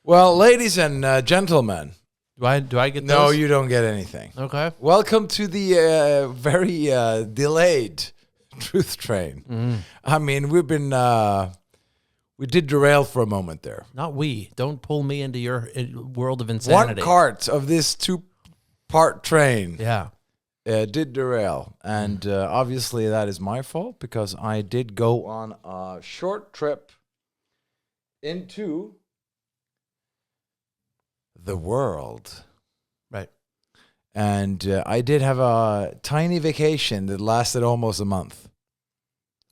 Well, ladies and gentlemen. Do I get those? No, you don't get anything. Okay. Welcome to the very delayed Truth Train. Mm-hmm. I mean, we did derail for a moment there. Not we. Don't pull me into your world of insanity. One cart of this two-part train Yeah. did derail. And obviously that is my fault because I did go on a short trip into the world. Right. And I did have a tiny vacation that lasted almost a month.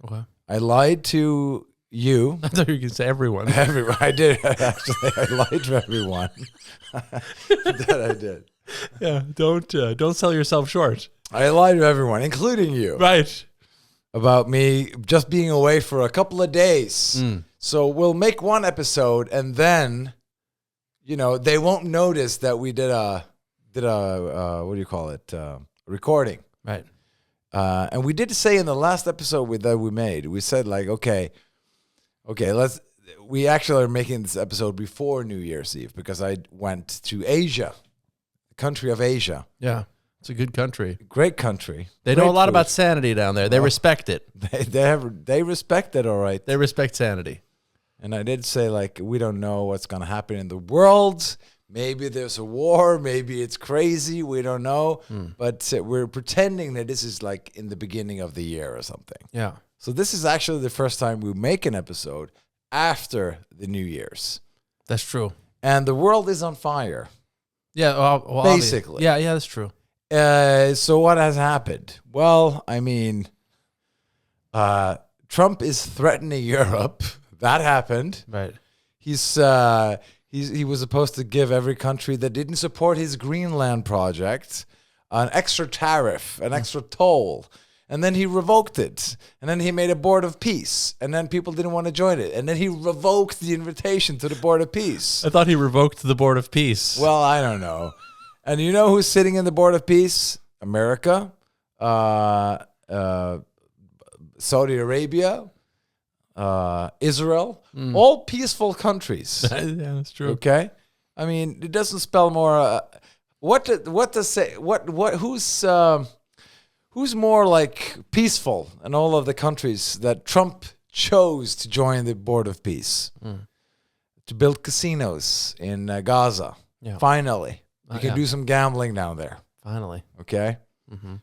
Okay. I lied to you. I thought you could say everyone. Everyone. I did, actually. I lied to everyone. That I did. Yeah. Don't sell yourself short. I lied to everyone, including you. Right. About me just being away for a couple of days. So we'll make one episode and then, you know, they won't notice that we did a what do you call it? Recording. Right. And we did say in the last episode that we made, we said like, okay, we actually are making this episode before New Year's Eve because I went to Asia, the country of Asia. Yeah. It's a good country. Great country. They know a lot about sanity down there. They respect it. They respect it, all right. They respect sanity. And I did say, like, we don't know what's going to happen in the world. Maybe there's a war. Maybe it's crazy. We don't know. But we're pretending that this is, like, in the beginning of the year or something. Yeah. So this is actually the first time we make an episode after the New Year's. That's true. And the world is on fire. Yeah. Well, basically. Yeah, that's true. So what has happened? Well, I mean, Trump is threatening Europe. That happened. Right. He was supposed to give every country that didn't support his Greenland project an extra tariff, an extra toll. And then he revoked it. And then he made a board of peace. And then people didn't want to join it. And then he revoked the invitation to the board of peace. I thought he revoked the board of peace. Well, I don't know. And you know who's sitting in the board of peace? America, Saudi Arabia, Israel, all peaceful countries. Yeah, that's true. Okay, I mean it doesn't spell more. Who's more like peaceful in all of the countries that Trump chose to join the board of peace to build casinos in Gaza? Yeah. Finally, you can do some gambling down there. Finally. Okay,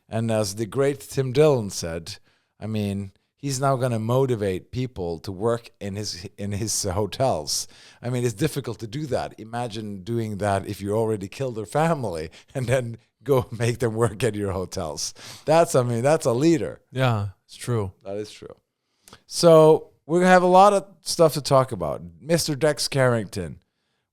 and as the great Tim Dillon said, I mean. He's now going to motivate people to work in his hotels. I mean, it's difficult to do that. Imagine doing that if you already killed their family and then go make them work at your hotels. That's a leader. Yeah, it's true. That is true. So we're going to have a lot of stuff to talk about. Mr. Dex Carrington,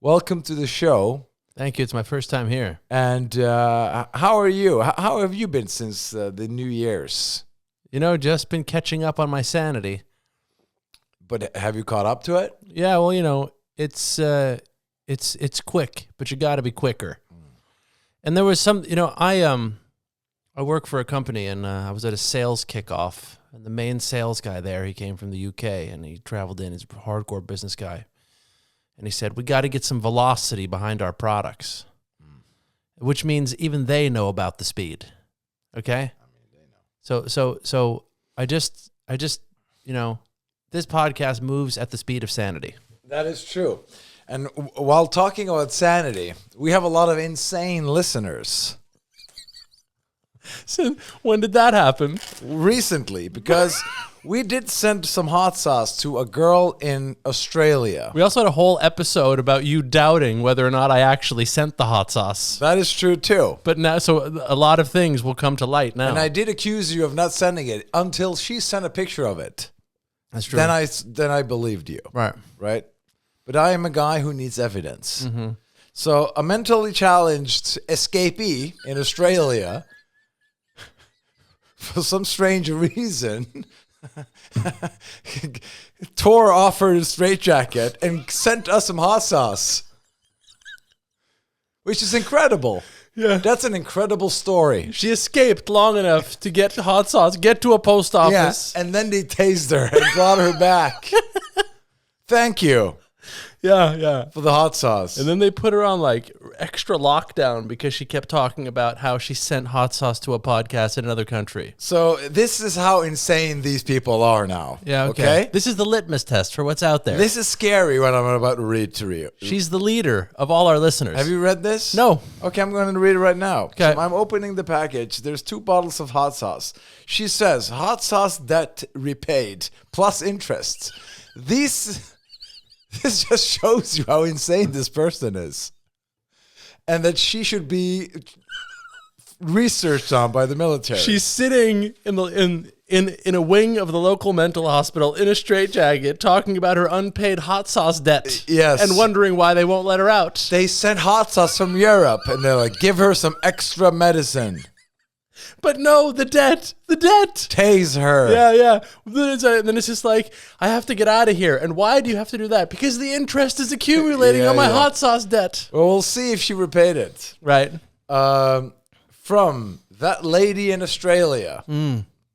welcome to the show. Thank you. It's my first time here. And how are you? How have you been since the New Year's? You know, just been catching up on my sanity. But have you caught up to it? Yeah, well, you know, it's quick, but you got to be quicker. And there was some, you know, I work for a company, and I was at a sales kickoff, and the main sales guy there, he came from the UK, and he traveled in. He's a hardcore business guy, and he said, "We got to get some velocity behind our products," which means even they know about the speed. Okay. So I just, you know, this podcast moves at the speed of sanity. That is true. And while talking about sanity, we have a lot of insane listeners. So when did that happen? Recently, because we did send some hot sauce to a girl in Australia. We also had a whole episode about you doubting whether or not I actually sent the hot sauce. That is true too. But now, so a lot of things will come to light now. And I did accuse you of not sending it until she sent a picture of it. That's true. Then I believed you. Right. But I am a guy who needs evidence. Mm-hmm. So a mentally challenged escapee in Australia, for some strange reason, tore off her straitjacket and sent us some hot sauce, which is incredible. Yeah, that's an incredible story. She escaped long enough to get hot sauce, get to a post office. Yeah, and then they tased her and brought her back. Thank you. Yeah. for the hot sauce. And then they put her on like extra lockdown because she kept talking about how she sent hot sauce to a podcast in another country. So this is how insane these people are now. Yeah, okay. This is the litmus test for what's out there. This is scary what I'm about to read to you. She's the leader of all our listeners. Have you read this? No. Okay, I'm going to read it right now. Okay. So I'm opening the package. There's 2 bottles of hot sauce. She says, hot sauce debt repaid, plus interest. This just shows you how insane this person is. And that she should be researched on by the military. She's sitting in a wing of the local mental hospital in a straitjacket talking about her unpaid hot sauce debt. Yes. And wondering why they won't let her out. They sent hot sauce from Europe and they're like, give her some extra medicine. But no, the debt. Tase her. Yeah. Then it's just like, I have to get out of here. And why do you have to do that? Because the interest is accumulating on my hot sauce debt. Well, we'll see if she repaid it. Right. From that lady in Australia.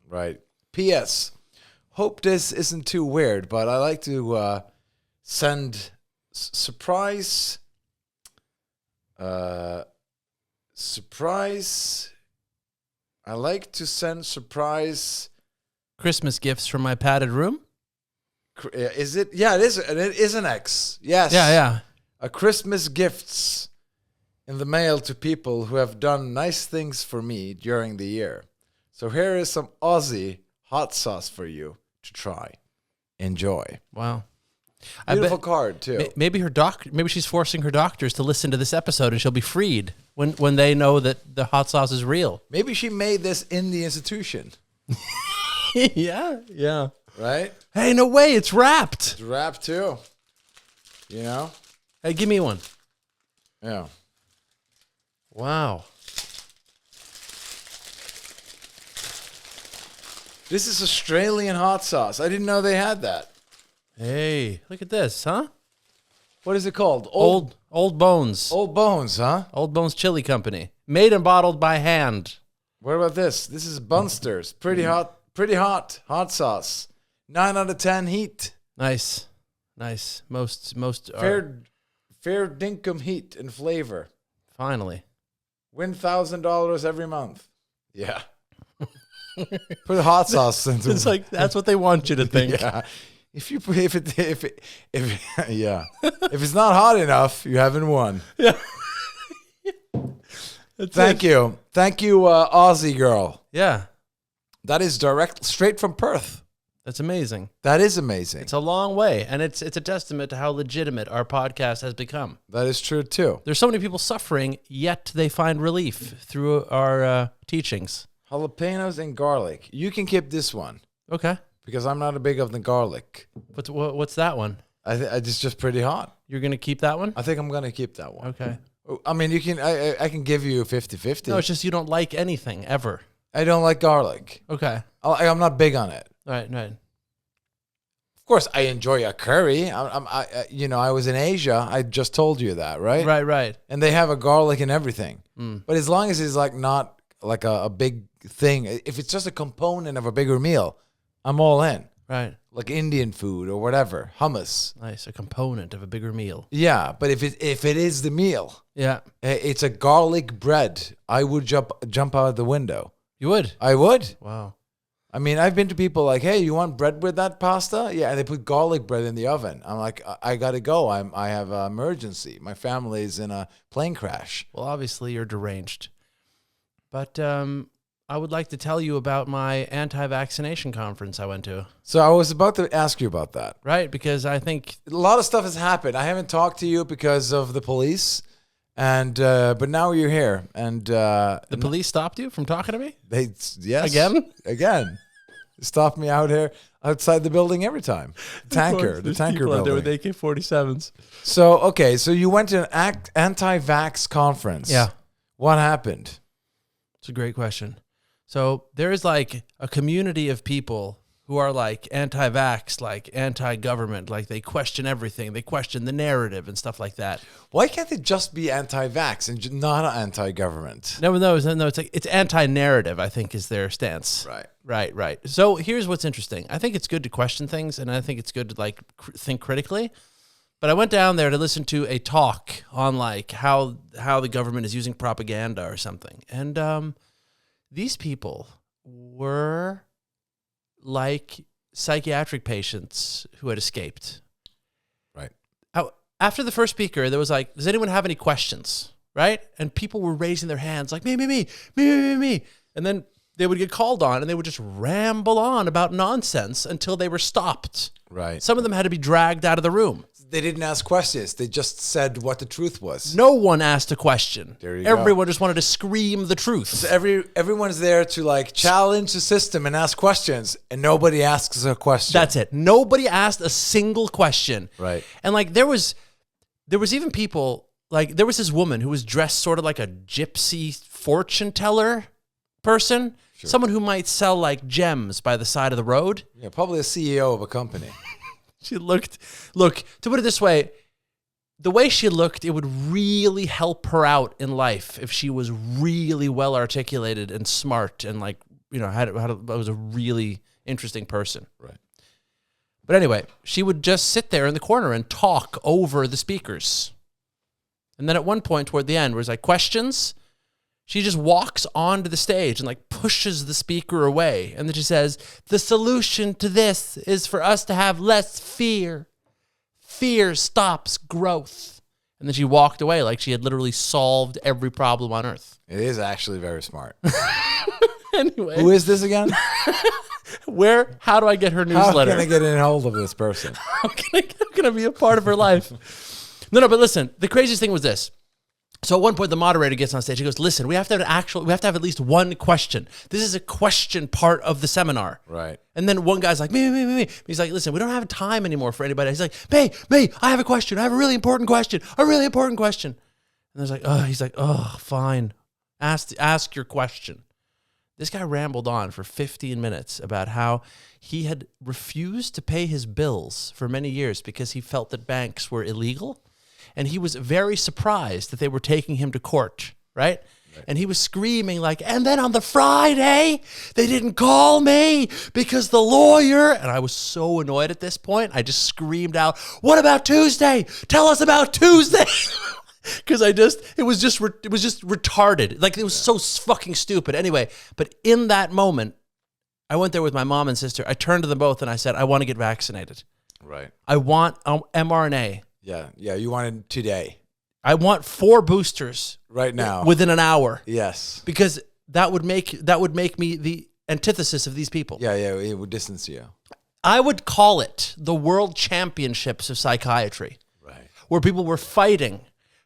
Right. P.S. Hope this isn't too weird, but I like to send surprise. I like to send surprise Christmas gifts from my padded room. Is it? Yeah, it is. And it is an X. Yes. Yeah. A Christmas gifts in the mail to people who have done nice things for me during the year. So here is some Aussie hot sauce for you to try. Enjoy. Wow. Beautiful card too. Maybe maybe she's forcing her doctors to listen to this episode and she'll be freed when they know that the hot sauce is real. Maybe she made this in the institution. Yeah. Right? Hey, no way, it's wrapped. It's wrapped too. You know? Hey, give me one. Yeah. Wow. This is Australian hot sauce. I didn't know they had that. Hey, look at this, huh? What is it called? Old Bones. Old Bones, huh? Old Bones Chili Company. Made and bottled by hand. What about this? This is Bunsters. Pretty hot sauce. 9 out of 10 heat. Nice. Most Fair dinkum heat and flavor. Finally. Win $1,000 every month. Yeah. Put hot sauce into It's like that's what they want you to think. Yeah. If it's not hot enough, you haven't won. Yeah. Thank you, Aussie girl. Yeah. That is straight from Perth. That's amazing. That is amazing. It's a long way, and it's a testament to how legitimate our podcast has become. That is true too. There's so many people suffering, yet they find relief through our teachings. Jalapenos and garlic. You can keep this one. Okay. Because I'm not a big of the garlic. What's that one? It's just pretty hot. You're going to keep that one? I think I'm going to keep that one. Okay. I mean, you can. I can give you 50-50. No, it's just you don't like anything, ever. I don't like garlic. Okay. I'm not big on it. Right. Of course, I enjoy a curry. I was in Asia. I just told you that, right? Right. And they have a garlic and everything. But as long as it's like not like a big thing, if it's just a component of a bigger meal, I'm all in. Right. Like Indian food or whatever, hummus. Nice, a component of a bigger meal. Yeah, but if it is the meal, yeah, it's a garlic bread, I would jump out the window. You would? I would. Wow. I mean, I've been to people like, hey, you want bread with that pasta? Yeah, and they put garlic bread in the oven. I'm like, I gotta go. I have an emergency. My family's in a plane crash. Well, obviously you're deranged. But I would like to tell you about my anti-vaccination conference I went to. So I was about to ask you about that. Right, because I think a lot of stuff has happened. I haven't talked to you because of the police, and but now you're here, and the police stopped you from talking to me. Yes, again. Stopped me out here outside the building every time. The tanker building. There with AK-47s. So you went to an anti-vax conference. Yeah. What happened? It's a great question. So there is like a community of people who are like anti-vax, like anti-government, like they question everything. They question the narrative and stuff like that. Why can't it just be anti-vax and not anti-government? No. It's like it's anti-narrative, I think, is their stance. Right. So here's what's interesting. I think it's good to question things, and I think it's good to like think critically. But I went down there to listen to a talk on like how the government is using propaganda or something. And these people were like psychiatric patients who had escaped. Right. After the first speaker, there was like, does anyone have any questions? Right? And people were raising their hands like, me. And then they would get called on and they would just ramble on about nonsense until they were stopped. Right. Some of them had to be dragged out of the room. They didn't ask questions. They just said what the truth was. No one asked a question. There you Everyone go. just wanted to scream the truth. So everyone's there to like challenge the system and ask questions, and nobody asks a question. That's it. Nobody asked a single question. Right. And like there was even people, like there was this woman who was dressed sort of like a gypsy fortune teller person. Sure. Someone who might sell like gems by the side of the road. Yeah, probably a CEO of a company. She look, to put it this way, the way she looked, it would really help her out in life if she was really well articulated and smart and like, you know, was a really interesting person. Right. But anyway, she would just sit there in the corner and talk over the speakers. And then at one point toward the end, where it's like questions, she just walks onto the stage and like pushes the speaker away. And then she says, the solution to this is for us to have less fear. Fear stops growth. And then she walked away like she had literally solved every problem on earth. It is actually very smart. Anyway. Who is this again? How do I get her newsletter? How can I get in hold of this person? How can I be a part of her life? No, but listen, the craziest thing was this. So at one point, the moderator gets on stage. He goes, listen, we have to have at least one question. This is a question part of the seminar. Right. And then one guy's like, me. He's like, listen, we don't have time anymore for anybody. He's like, me, I have a question. I have a really important question. And there's like, he's like, fine. Ask your question. This guy rambled on for 15 minutes about how he had refused to pay his bills for many years because he felt that banks were illegal. And he was very surprised that they were taking him to court, right? And he was screaming like, and then on the Friday, they didn't call me because the lawyer, and I was so annoyed at this point, I just screamed out, what about Tuesday? Tell us about Tuesday. Because it was just retarded. Like it was so fucking stupid. Anyway, but in that moment, I went there with my mom and sister. I turned to them both and I said, I want to get vaccinated. Right. I want mRNA. Yeah, you wanted today. I want 4 boosters right now within an hour. Yes. Because that would make me the antithesis of these people. Yeah, it would distance you. I would call it the World Championships of Psychiatry. Right. Where people were fighting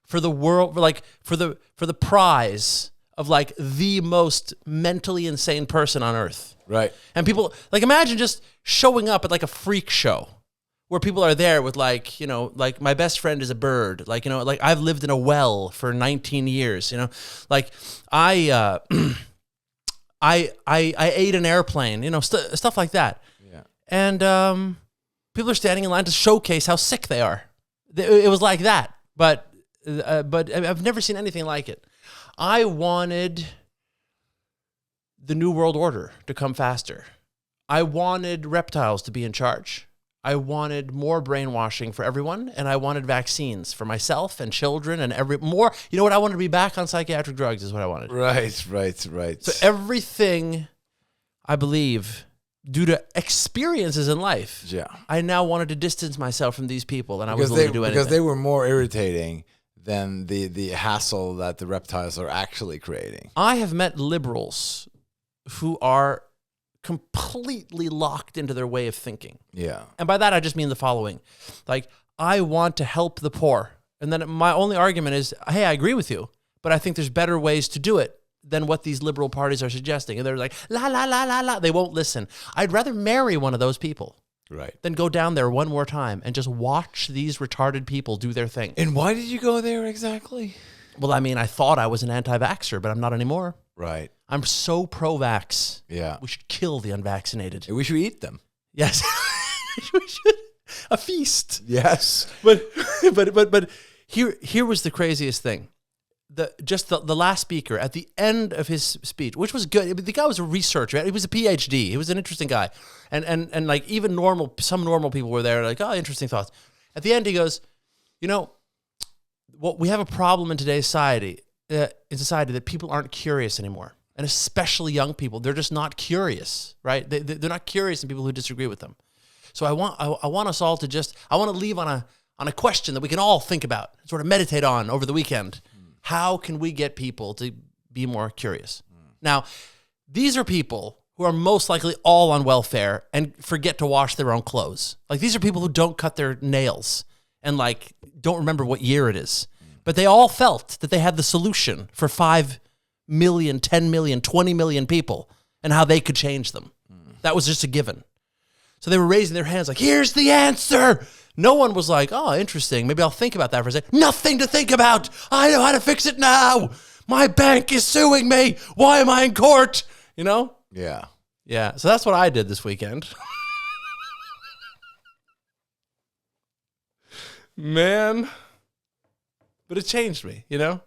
for the world, for the prize of like the most mentally insane person on earth. Right. And people like imagine just showing up at like a freak show where people are there with like, you know, like my best friend is a bird. Like, you know, like I've lived in a well for 19 years, you know, like I ate an airplane, you know, stuff like that. Yeah. And people are standing in line to showcase how sick they are. It was like that, but I've never seen anything like it. I wanted the New World Order to come faster. I wanted reptiles to be in charge. I wanted more brainwashing for everyone, and I wanted vaccines for myself and children and more. You know what? I wanted to be back on psychiatric drugs is what I wanted. Right. So everything, I believe, due to experiences in life, I now wanted to distance myself from these people, and I was willing to do anything. Because they were more irritating than the hassle that the reptiles are actually creating. I have met liberals who are completely locked into their way of thinking. Yeah. And by that, I just mean the following. Like, I want to help the poor. And then my only argument is, hey, I agree with you, but I think there's better ways to do it than what these liberal parties are suggesting. And they're like, la, la, la, la, la. They won't listen. I'd rather marry one of those people. Right. Than go down there one more time and just watch these retarded people do their thing. And why did you go there exactly? Well, I mean, I thought I was an anti-vaxxer, but I'm not anymore. Right. I'm so pro-vax. Yeah. We should kill the unvaccinated. And we should eat them. Yes. We should. A feast. Yes. But here was the craziest thing. The last speaker at the end of his speech, which was good. The guy was a researcher. He was a PhD. He was an interesting guy. And like even some normal people were there like, oh, interesting thoughts. At the end, he goes, what we have a problem in today's society, that people aren't curious anymore. And especially young people, they're just not curious, right? They're not curious in people who disagree with them. So I want us all to I want to leave on a question that we can all think about, sort of meditate on over the weekend. How can we get people to be more curious? Now, these are people who are most likely all on welfare and forget to wash their own clothes. Like, these are people who don't cut their nails and like don't remember what year it is. But they all felt that they had the solution for 5 million, 10 million, 20 million people and how they could change them. That was just a given. So they were raising their hands like, here's the answer. No one was like, oh, interesting. Maybe I'll think about that for a second. Nothing to think about. I know how to fix it now. My bank is suing me. Why am I in court? You know? Yeah. Yeah. So that's what I did this weekend. Man. But it changed me, you know?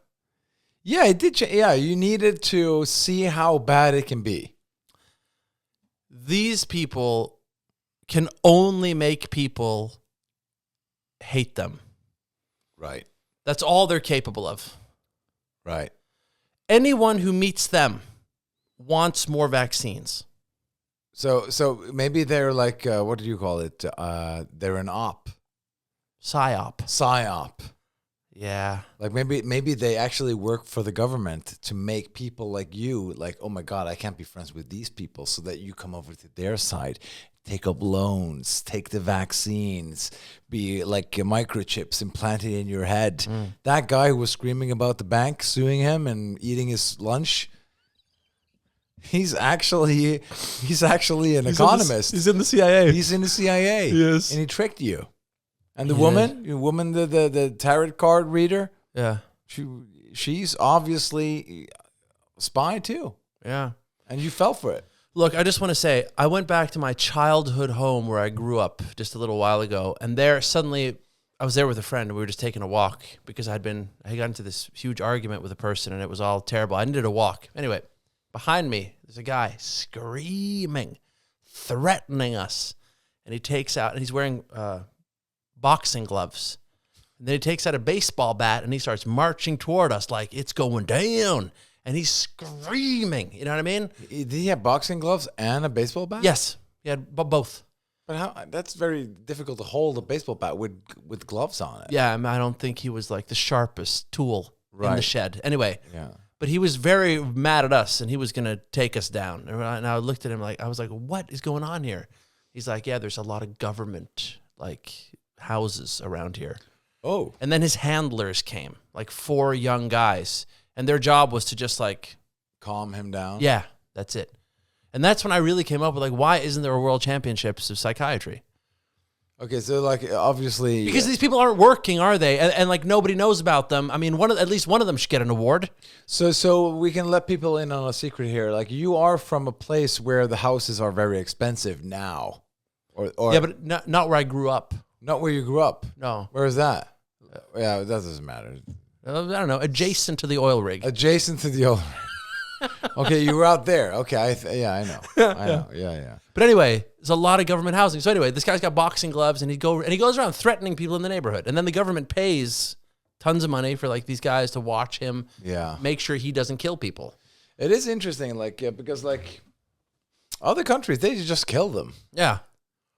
Yeah, it did. Yeah, you needed to see how bad it can be. These people can only make people hate them. Right. That's all they're capable of. Right. Anyone who meets them wants more vaccines. So maybe they're like, what do you call it? They're an PSYOP. psyop. Yeah. Like maybe they actually work for the government to make people like you, like, oh my God, I can't be friends with these people, so that you come over to their side, take up loans, take the vaccines, be like microchips implanted in your head. That guy who was screaming about the bank suing him and eating his lunch, he's actually an economist. He's in the CIA. He's in the CIA. Yes. And he tricked you. And the woman, the tarot card reader, Yeah. she's obviously a spy too. Yeah. And you fell for it. Look, I just want to say, I went back to my childhood home where I grew up just a little while ago, and there suddenly I was there with a friend, and we were just taking a walk because I got into this huge argument with a person, and it was all terrible. I needed a walk. Anyway, behind me, there's a guy screaming, threatening us, and he takes out, and he's wearing boxing gloves. And then he takes out a baseball bat and he starts marching toward us like it's going down. And he's screaming. You know what I mean? Did he have boxing gloves and a baseball bat? Yes. He had both. But how? That's very difficult to hold a baseball bat with gloves on it. Yeah, I don't think he was like the sharpest tool in the shed. Anyway. Yeah. But he was very mad at us and he was going to take us down. And I looked at him like, I was like, what is going on here? He's like, yeah, there's a lot of government like houses around here. Oh. And then his handlers came, like 4 young guys, and their job was to just like Calm him down. Yeah, that's it. And that's when I really came up with like, why isn't there a world championships of psychiatry? Okay, so like obviously Because these people aren't working, are they? And like nobody knows about them. I mean, at least one of them should get an award. So we can let people in on a secret here. Like, you are from a place where the houses are very expensive now. Or Yeah, but not where I grew up. Not where you grew up. No. Where is that? Yeah, that doesn't matter. I don't know. Adjacent to the oil rig. Adjacent to the old. Okay, you were out there. Okay, I know. I know. Yeah. But anyway, there's a lot of government housing. So anyway, this guy's got boxing gloves, and he goes around threatening people in the neighborhood. And then the government pays tons of money for like these guys to watch him. Yeah. Make sure he doesn't kill people. It is interesting, like because like other countries, they just kill them. Yeah.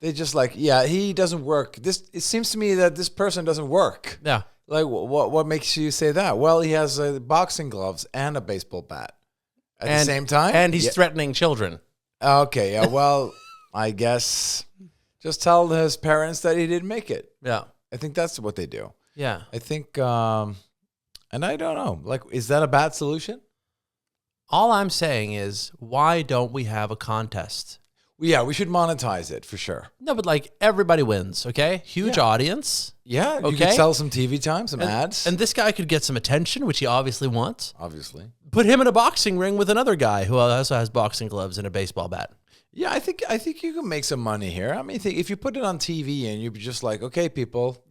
They just like, yeah, he doesn't work. It seems to me that this person doesn't work. Yeah. Like, what makes you say that? Well, he has boxing gloves and a baseball bat at the same time, and he's threatening children. Okay, yeah. Well, I guess just tell his parents that he didn't make it. Yeah. I think that's what they do. Yeah. I think, and I don't know. Like, is that a bad solution? All I'm saying is, why don't we have a contest? Yeah, we should monetize it for sure. No, but like everybody wins, okay? Huge audience. Yeah, you Okay. could sell some TV time, some ads. And this guy could get some attention, which he obviously wants. Obviously. Put him in a boxing ring with another guy who also has boxing gloves and a baseball bat. Yeah, I think you can make some money here. I mean, if you put it on TV and you're just like, okay, people,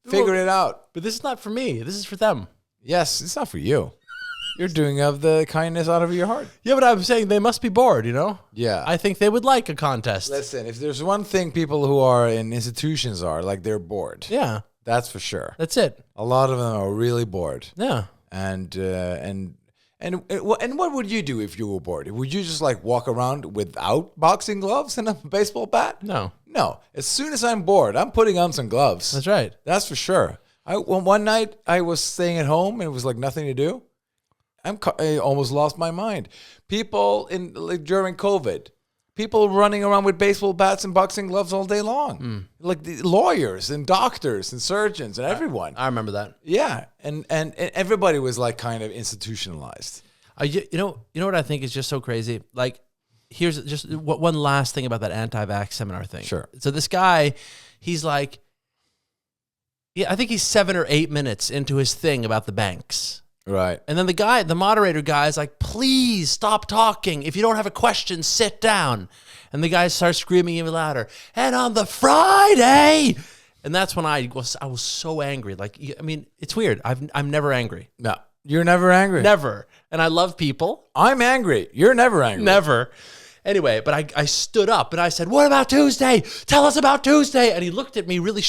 figure it out. But this is not for me. This is for them. Yes, it's not for you. You're doing of the kindness out of your heart. Yeah, but I'm saying they must be bored, you know? Yeah. I think they would like a contest. Listen, if there's one thing people who are in institutions are, like, they're bored. Yeah. That's for sure. That's it. A lot of them are really bored. Yeah. And what would you do if you were bored? Would you just like walk around without boxing gloves and a baseball bat? No. No. As soon as I'm bored, I'm putting on some gloves. That's right. That's for sure. One night I was staying at home and it was like nothing to do. I almost lost my mind. People during COVID, people running around with baseball bats and boxing gloves all day long, like the lawyers and doctors and surgeons and everyone. I remember that. Yeah, and everybody was like kind of institutionalized. You know what I think is just so crazy? Like, here's just one last thing about that anti-vax seminar thing. Sure. So this guy, he's like, I think he's 7 or 8 minutes into his thing about the banks. Right. And then the moderator guy is like, please stop talking. If you don't have a question, sit down. And the guy starts screaming even louder. And on the Friday. And that's when I was so angry. Like, I mean, it's weird. I'm never angry. No, you're never angry. Never. And I love people. I'm angry. You're never angry. Never. Anyway, but I stood up and I said, what about Tuesday? Tell us about Tuesday. And he looked at me really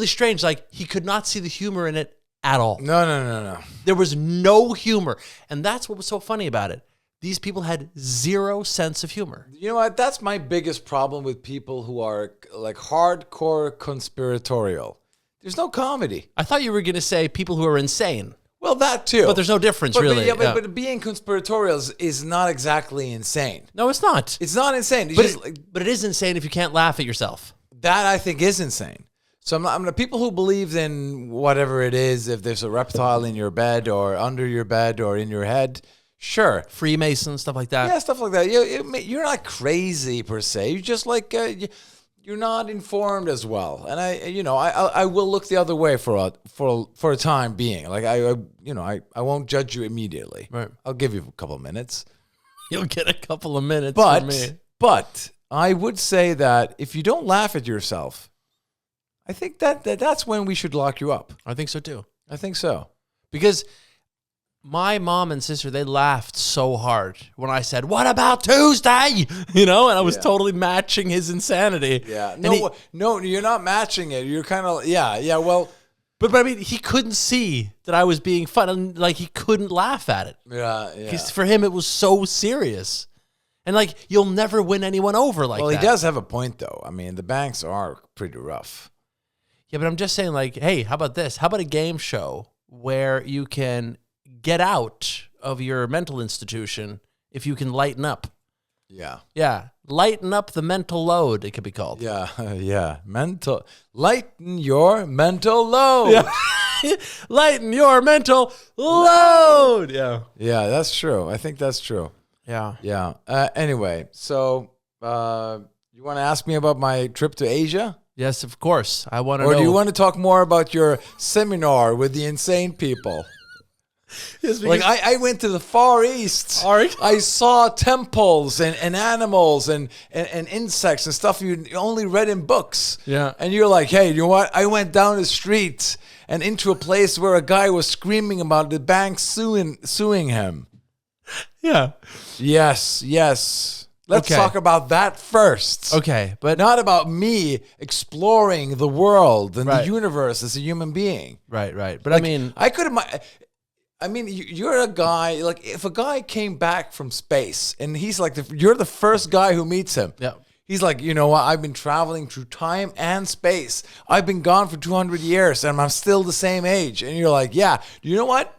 strange. Like he could not see the humor in it at all. No. There was no humor. And that's what was so funny about it. These people had zero sense of humor. You know what? That's my biggest problem with people who are like hardcore conspiratorial. There's no comedy. I thought you were going to say people who are insane. Well, that too. But there's no difference, really. But being conspiratorial is not exactly insane. No, it's not. It's not insane. But it is insane if you can't laugh at yourself. That I think is insane. So I'm the people who believe in whatever it is, if there's a reptile in your bed or under your bed or in your head, sure. Freemason, stuff like that. Yeah, stuff like that. You're not crazy per se. You're just like you're not informed as well. And I will look the other way for a time being. Like I won't judge you immediately. Right. I'll give you a couple of minutes. You'll get a couple of minutes from me. But I would say that if you don't laugh at yourself, I think that's when we should lock you up. I think so too. I think so. Because my mom and sister, they laughed so hard when I said, what about Tuesday? And I was totally matching his insanity. Yeah. No, you're not matching it. You're kind of, yeah, well. But I mean, he couldn't see that I was being fun. And like, he couldn't laugh at it. Yeah. Because for him, it was so serious. And like, you'll never win anyone over like that. Well, he does have a point, though. I mean, the banks are pretty rough. Yeah, but I'm just saying, like, hey, how about this? How about a game show where you can get out of your mental institution if you can lighten up? Yeah. Yeah. Lighten up the mental load, it could be called. Yeah. Yeah. Lighten your mental load. Yeah. Lighten your mental load. Yeah. Yeah, that's true. I think that's true. Yeah. Yeah. Anyway, so you want to ask me about my trip to Asia? Yes, of course. I want to know. Or do you want to talk more about your seminar with the insane people? Yes, like I went to the Far East. I saw temples and animals and insects and stuff you only read in books. Yeah. And you're like, hey, you know what? I went down the street and into a place where a guy was screaming about the bank suing him. Yeah. Yes. Let's talk about that first. Okay, but not about me exploring the world and right. the universe as a human being. Right. But like, you're a guy, like if a guy came back from space and he's like, you're the first guy who meets him. Yeah. He's like, you know what? I've been traveling through time and space. I've been gone for 200 years and I'm still the same age. And you're like, yeah, you know what?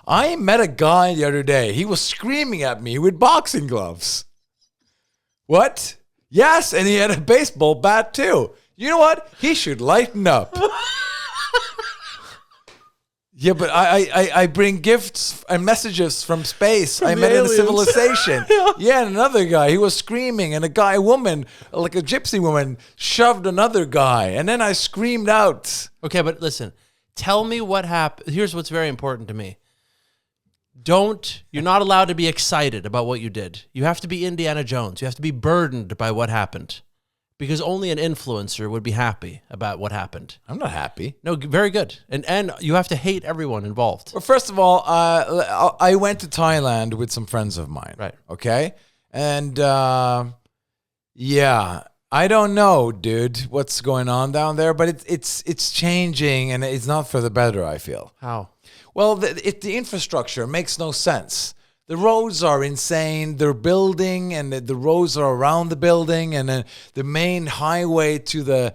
I met a guy the other day. He was screaming at me with boxing gloves. What? Yes, and he had a baseball bat too. You know what? He should lighten up. Yeah, but I bring gifts and messages from space. I met in a civilization. Yeah, and another guy, he was screaming, and a woman, like a gypsy woman, shoved another guy, and then I screamed out. Okay, but listen, tell me what happened. Here's what's very important to me. You're not allowed to be excited about what you did. You have to be Indiana Jones. You have to be burdened by what happened. Because only an influencer would be happy about what happened. I'm not happy. No, very good. And you have to hate everyone involved. Well, first of all, I went to Thailand with some friends of mine. Right. Okay? And, yeah, I don't know, dude, what's going on down there, but it's changing, and it's not for the better, I feel. How? Well, the infrastructure makes no sense. The roads are insane. They're building, and the roads are around the building, and then the main highway to the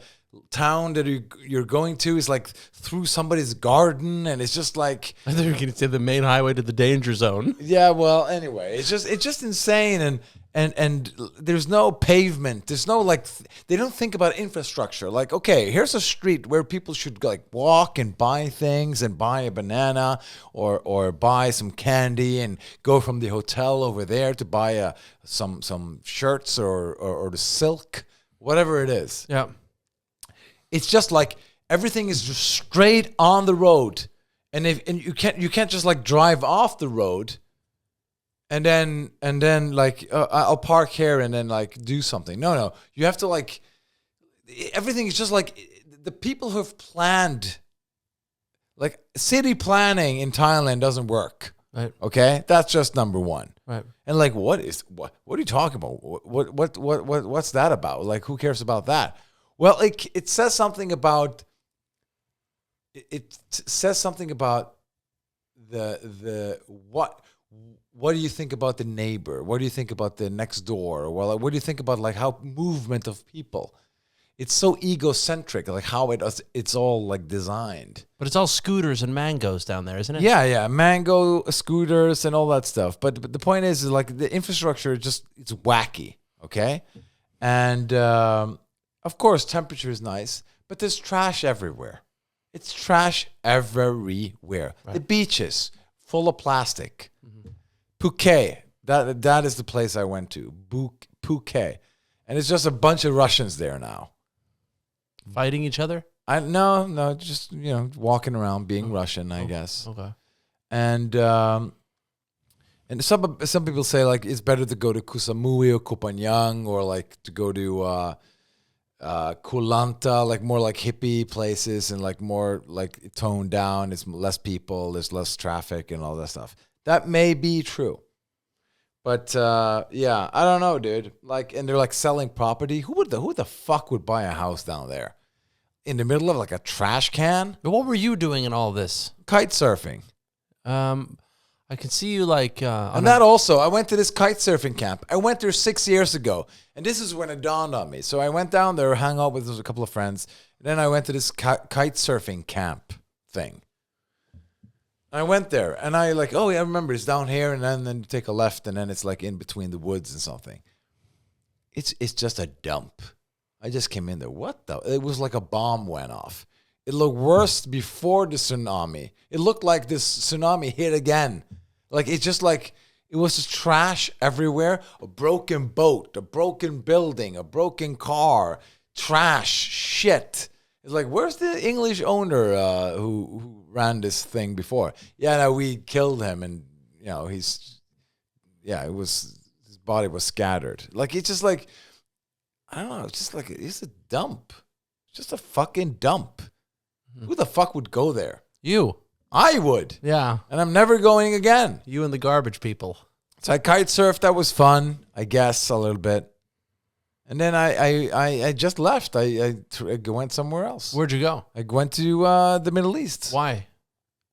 town that you're going to is like through somebody's garden, and it's just like, I thought you were going to say the main highway to the danger zone. yeah. Well, anyway, it's just insane, and there's no pavement. There's no like they don't think about infrastructure. Like, okay, here's a street where people should like walk and buy things and buy a banana or buy some candy and go from the hotel over there to buy some shirts or the silk, whatever it is. Yeah. It's just like everything is just straight on the road, and you can't just like drive off the road. And then like I'll park here and then like do something. No, you have to like everything is just like the people who have planned, like city planning in Thailand doesn't work. Right. Okay, that's just number one. Right. And like, what are you talking about? What's that about? Like, who cares about that? Well, it says something about it says something about the what do you think about the neighbor? What do you think about the next door? Well, what do you think about like how movement of people? It's so egocentric, like how it's all like designed. But it's all scooters and mangoes down there, isn't it? Yeah, mango scooters and all that stuff. But the point is like the infrastructure it's wacky, okay? And of course, temperature is nice, but there's trash everywhere. It's trash everywhere. Right. The beaches full of plastic. Mm-hmm. Phuket, that is the place I went to. Phuket, and it's just a bunch of Russians there now, fighting each other. No, just walking around being Russian, I guess. Okay, and some people say like it's better to go to Koh Samui or Koh Phangan or like to go to Koh Lanta, like more like hippie places and like more like toned down. It's less people, there's less traffic and all that stuff. That may be true. But yeah, I don't know, dude. Like, and they're like selling property. Who the fuck would buy a house down there? In the middle of like a trash can? But what were you doing in all this? Kite surfing. I can see you like and that also, I went to this kite surfing camp. I went there 6 years ago. And this is when it dawned on me. So I went down there, hung out with a couple of friends. And then I went to this kite surfing camp thing. I went there and I like, oh yeah, I remember it's down here and then you take a left and then it's like in between the woods and something. It's just a dump. I just came in there. What the? It was like a bomb went off. It looked worse before the tsunami. It looked like this tsunami hit again. Like it's just like, it was just trash everywhere. A broken boat, a broken building, a broken car, trash, shit. It's like, where's the English owner who ran this thing before? Yeah, no, we killed him, and his body was scattered. Like it's just like, I don't know. It's just like it's a dump. It's just a fucking dump. Mm-hmm. Who the fuck would go there? You. I would. Yeah. And I'm never going again. You and the garbage people. So I kite surfed. That was fun, I guess, a little bit. And then I just left. I went somewhere else. Where'd you go? I went to the Middle East. Why?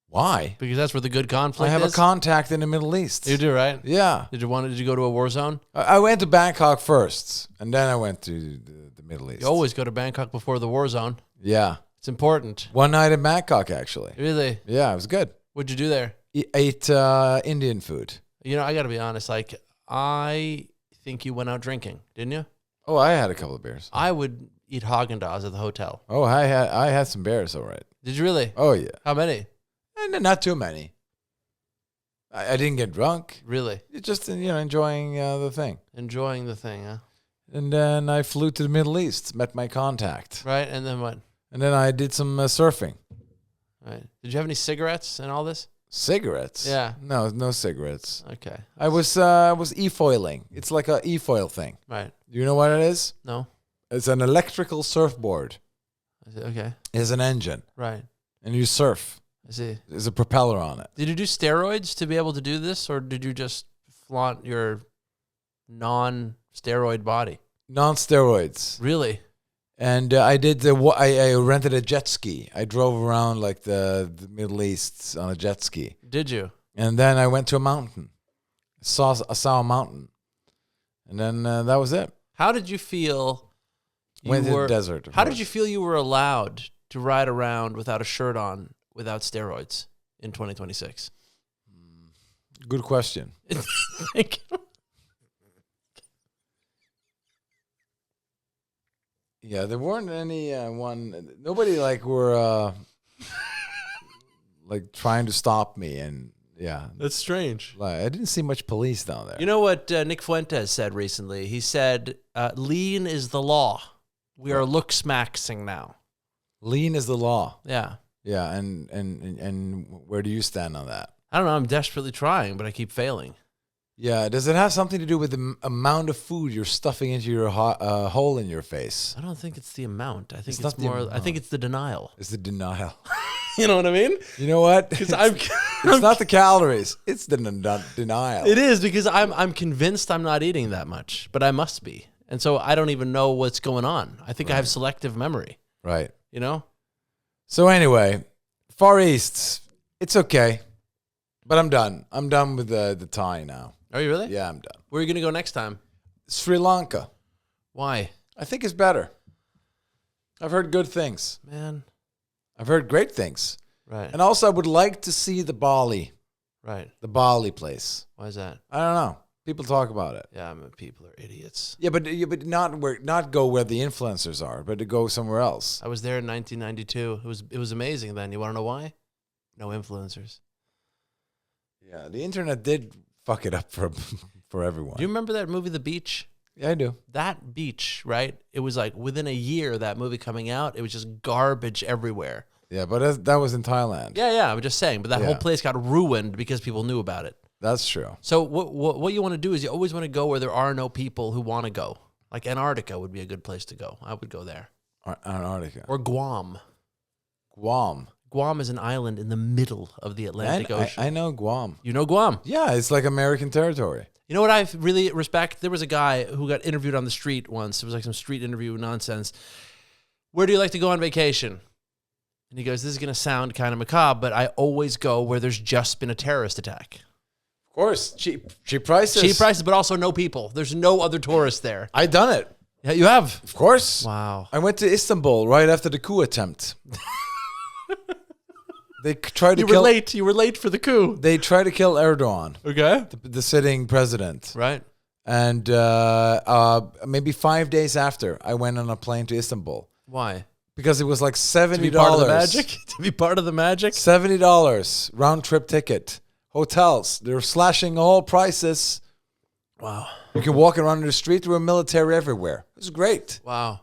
Why? Because that's where the good conflict is? I have a contact in the Middle East. You do, right? Yeah. Did you go to a war zone? I went to Bangkok first, and then I went to the Middle East. You always go to Bangkok before the war zone. Yeah. It's important. One night in Bangkok, actually. Really? Yeah, it was good. What'd you do there? Ate Indian food. I got to be honest. Like, I think you went out drinking, didn't you? Oh, I had a couple of beers. I would eat Haagen-Dazs at the hotel. Oh, I had some beers, all right. Did you really? Oh, yeah. How many? Not too many. I didn't get drunk. Really? Just, enjoying the thing. Enjoying the thing, huh? And then I flew to the Middle East, met my contact. Right, and then what? And then I did some surfing. Right. Did you have any cigarettes and all this? Cigarettes? Yeah. No cigarettes. Okay. I was e-foiling. It's like a e-foil thing. Right. Do you know what it is? No. It's an electrical surfboard. Okay. It has an engine. Right. And you surf. I see. There's a propeller on it. Did you do steroids to be able to do this, or did you just flaunt your non-steroid body? Non-steroids. Really? And I rented a jet ski. I drove around like the Middle East on a jet ski. Did you? And then I went to a mountain. I saw a mountain. And then that was it. How did you feel? Went to the desert. How did you feel you were allowed to ride around without a shirt on, without steroids in 2026? Good question. Yeah, there weren't any nobody like were like trying to stop me, and yeah, That's strange. like, I didn't see much police down there. You know what Nick Fuentes said recently? He said, lean is the law. We are looks-maxing now. Lean is the law. Yeah. Yeah, and where do you stand on that? I don't know. I'm desperately trying, but I keep failing. Yeah, does it have something to do with the amount of food you're stuffing into your hole in your face? I don't think it's the amount. I think It's it's not the more. I amount. think it's the denial. It's the denial. You know what I mean? You know what? Because It's not the calories. It's the denial. It is because I'm convinced I'm not eating that much, but I must be, and so I don't even know what's going on. I think I have selective memory. Right. You know? So anyway, Far East, it's okay, but I'm done. I'm done with the Thai now. Are you really? Yeah, I'm done. Where are you gonna go next time? Sri Lanka. Why? I think it's better. I've heard good things. Man. I've heard great things. Right. And also, I would like to see the Bali place. Why is that? I don't know. People talk about it. Yeah, I mean, people are idiots. Yeah, but not go where the influencers are, but to go somewhere else. I was there in 1992. It was amazing then. You want to know why? No influencers. Yeah, the internet did fuck it up for everyone. Do you remember that movie, The Beach? Yeah, I do. That beach, right? It was like within a year, that movie coming out, it was just garbage everywhere. Yeah, but that was in Thailand. Yeah, I'm just saying. But that Yeah. whole place got ruined because people knew about it. That's true. So what you want to do is you always want to go where there are no people who want to go. Like Antarctica would be a good place to go. I would go there. Antarctica. Or Guam. Guam. Guam is an island in the middle of the Atlantic Ocean. I know Guam. You know Guam? Yeah, it's like American territory. You know what I really respect? There was a guy who got interviewed on the street once. It was like some street interview nonsense. Where do you like to go on vacation? And he goes, this is going to sound kind of macabre, but I always go where there's just been a terrorist attack. Of course, cheap prices. Cheap prices, but also no people. There's no other tourists there. I done it. Yeah, you have? Of course. Wow. I went to Istanbul right after the coup attempt. They tried to You were late. You were late for the coup. They tried to kill Erdogan, Okay. the sitting president. Right. And maybe 5 days after, I went on a plane to Istanbul Why? because it was like $70. To be part of the magic? To be part of the magic? $70 round trip ticket. Hotels, they're slashing all prices. Wow. You can walk around in the street. There were military everywhere. It was great. Wow.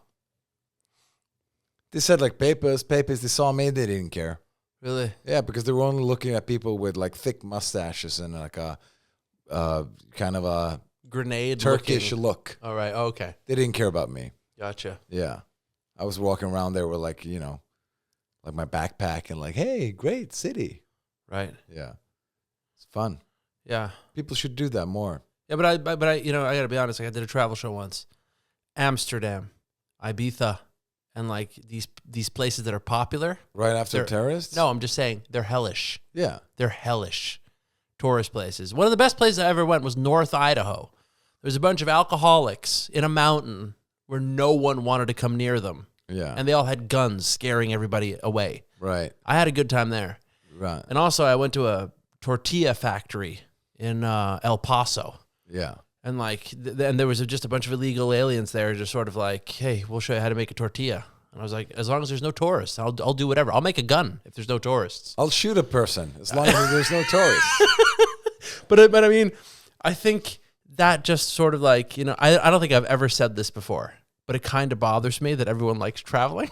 They said like papers. They saw me. They didn't care. Really? Yeah, because they were only looking at people with like thick mustaches and like a kind of a Grenade Turkish looking. look. All right. Okay. They didn't care about me. Gotcha. Yeah. I was walking around there with like, like my backpack and like, hey, great city. Right. Yeah. It's fun. Yeah. People should do that more. Yeah, but I I got to be honest. I did a travel show once. Amsterdam, Ibiza, and like these places that are popular. Right after They're- terrorists? No, I'm just saying they're hellish. Yeah. They're hellish tourist places. One of the best places I ever went was North Idaho. There's a bunch of alcoholics in a mountain where no one wanted to come near them. Yeah. And they all had guns scaring everybody away. Right. I had a good time there. Right. And also I went to a tortilla factory in El Paso. Yeah. And like, and there was just a bunch of illegal aliens there, just sort of like, hey, we'll show you how to make a tortilla. And I was like, as long as there's no tourists, I'll do whatever. I'll make a gun if there's no tourists. I'll shoot a person as long as there's no tourists. But I mean, I think that just sort of like, I don't think I've ever said this before, but it kind of bothers me that everyone likes traveling.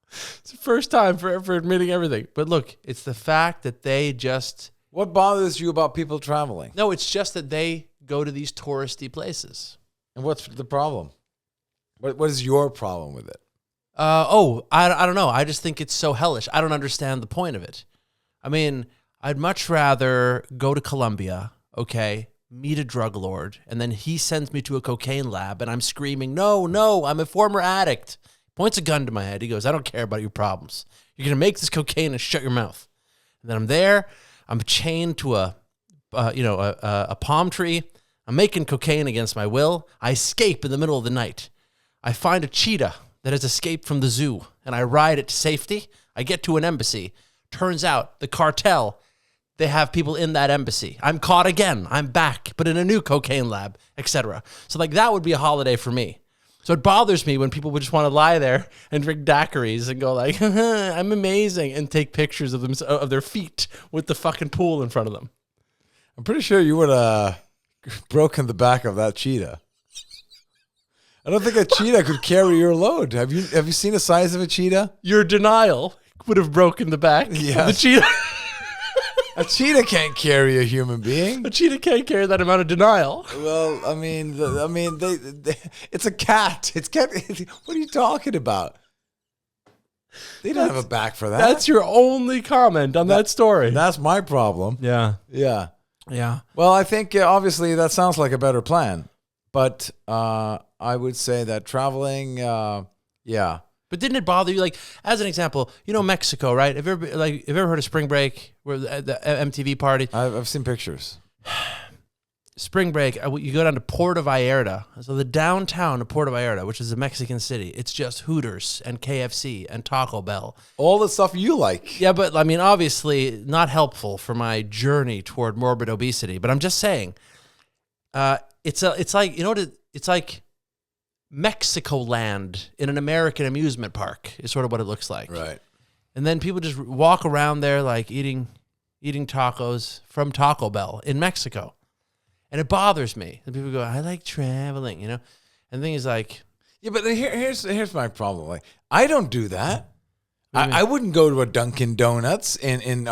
It's the first time for admitting everything. But look, it's the fact that they just... What bothers you about people traveling? No, it's just that they go to these touristy places. And what's the problem? What is your problem with it? I don't know. I just think it's so hellish. I don't understand the point of it. I mean, I'd much rather go to Colombia, okay, meet a drug lord, and then he sends me to a cocaine lab, and I'm screaming, no, I'm a former addict. Points a gun to my head. He goes, I don't care about your problems. You're going to make this cocaine and shut your mouth. And then I'm there. I'm chained to a palm tree. I'm making cocaine against my will. I escape in the middle of the night. I find a cheetah that has escaped from the zoo, and I ride it to safety. I get to an embassy. Turns out the cartel, they have people in that embassy. I'm caught again. I'm back, but in a new cocaine lab, etc. So like that would be a holiday for me. So it bothers me when people would just want to lie there and drink daiquiris and go like, I'm amazing, and take pictures of them of their feet with the fucking pool in front of them. I'm pretty sure you would have broken the back of that cheetah. I don't think a cheetah could carry your load. Have you seen the size of a cheetah? Your denial would have broken the back of the cheetah. A cheetah can't carry a human being. A cheetah can't carry that amount of denial. Well, it's a cat. It's cat. What are you talking about? They don't have a back for that. That's your only comment on that story. That's my problem. Yeah. Yeah. Yeah. Well, I think obviously that sounds like a better plan, but I would say that traveling, yeah. But didn't it bother you? Like, as an example, Mexico, right? Have you ever heard of Spring Break, where the MTV party? I've seen pictures. Spring Break, you go down to Puerto Vallarta. So the downtown of Puerto Vallarta, which is a Mexican city, it's just Hooters and KFC and Taco Bell. All the stuff you like. Yeah, but I mean, obviously not helpful for my journey toward morbid obesity. But I'm just saying, it's like, it's like Mexico land in an American amusement park is sort of what it looks like. Right. And then people just walk around there like eating tacos from Taco Bell in Mexico. And it bothers me. And people go, I like traveling, And the thing is like... Yeah, but here's my problem. Like, I don't do that. I wouldn't go to a Dunkin' Donuts in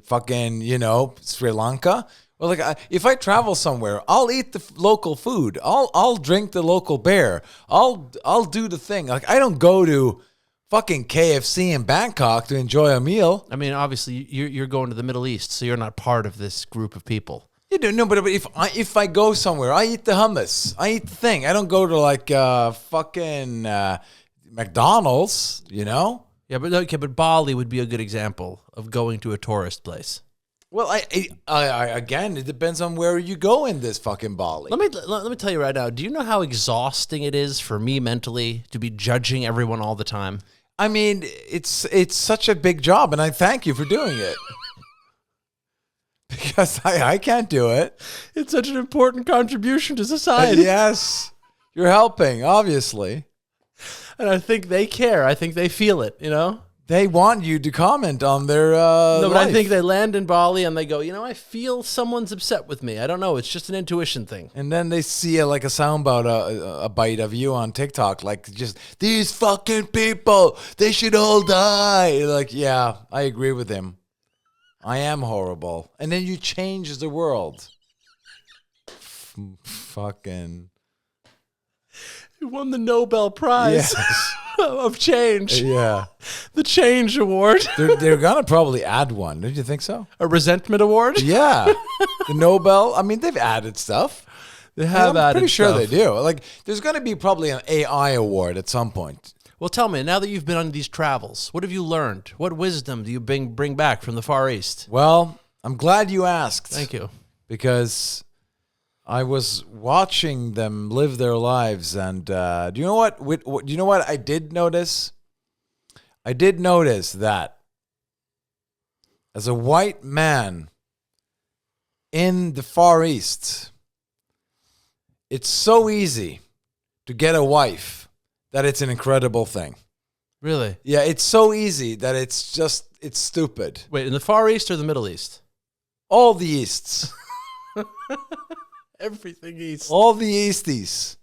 fucking, Sri Lanka. Well, like, if I travel somewhere, I'll eat the local food. I'll drink the local beer. I'll do the thing. Like, I don't go to fucking KFC in Bangkok to enjoy a meal. I mean, obviously, you're going to the Middle East, so you're not part of this group of people. You do, no, but if I go somewhere, I eat the hummus. I eat the thing. I don't go to like fucking McDonald's, Yeah, but Bali would be a good example of going to a tourist place. Well, I again, it depends on where you go in this fucking Bali. Let me tell you right now. Do you know how exhausting it is for me mentally to be judging everyone all the time? I mean, it's such a big job, and I thank you for doing it. Because I can't do it. It's such an important contribution to society. Yes. You're helping, obviously. And I think they care. I think they feel it, They want you to comment on their No, but life. I think they land in Bali and they go, I feel someone's upset with me. I don't know. It's just an intuition thing. And then they see a bite of you on TikTok, like just, these fucking people, they should all die. Like, yeah, I agree with him. I am horrible. And then you change the world. Fucking. You won the Nobel Prize of Change. Yeah. The Change Award. They're going to probably add one. Don't you think so? A Resentment Award? Yeah. The Nobel. I mean, they've added stuff. They have added stuff. I'm pretty sure they do. Like, there's going to be probably an AI award at some point. Well, tell me, now that you've been on these travels, what have you learned? What wisdom do you bring back from the Far East? Well, I'm glad you asked. Thank you. Because I was watching them live their lives, and do you know what? Do you know what I did notice? I did notice that as a white man in the Far East, it's so easy to get a wife that it's an incredible thing. Really? Yeah, it's so easy that it's stupid. Wait, in the Far East or the Middle East? All the Easts. Everything East. All the Easties.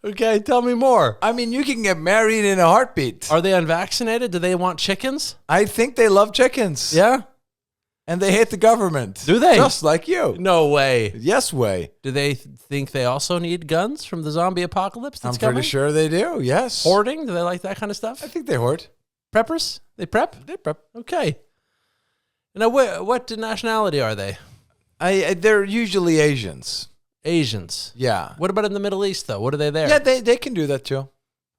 Okay, tell me more. I mean, you can get married in a heartbeat. Are they unvaccinated? Do they want chickens? I think they love chickens. Yeah? And they hate the government. Do they? Just like you. No way. Yes way. Do they think they also need guns from the zombie apocalypse that's coming? Pretty sure they do, yes. Hoarding? Do they like that kind of stuff? I think they hoard. Preppers? They prep? They prep. Okay. Now, what nationality are they? They're usually Asians. Asians. Yeah. What about in the Middle East, though? What are they there? Yeah, they can do that too.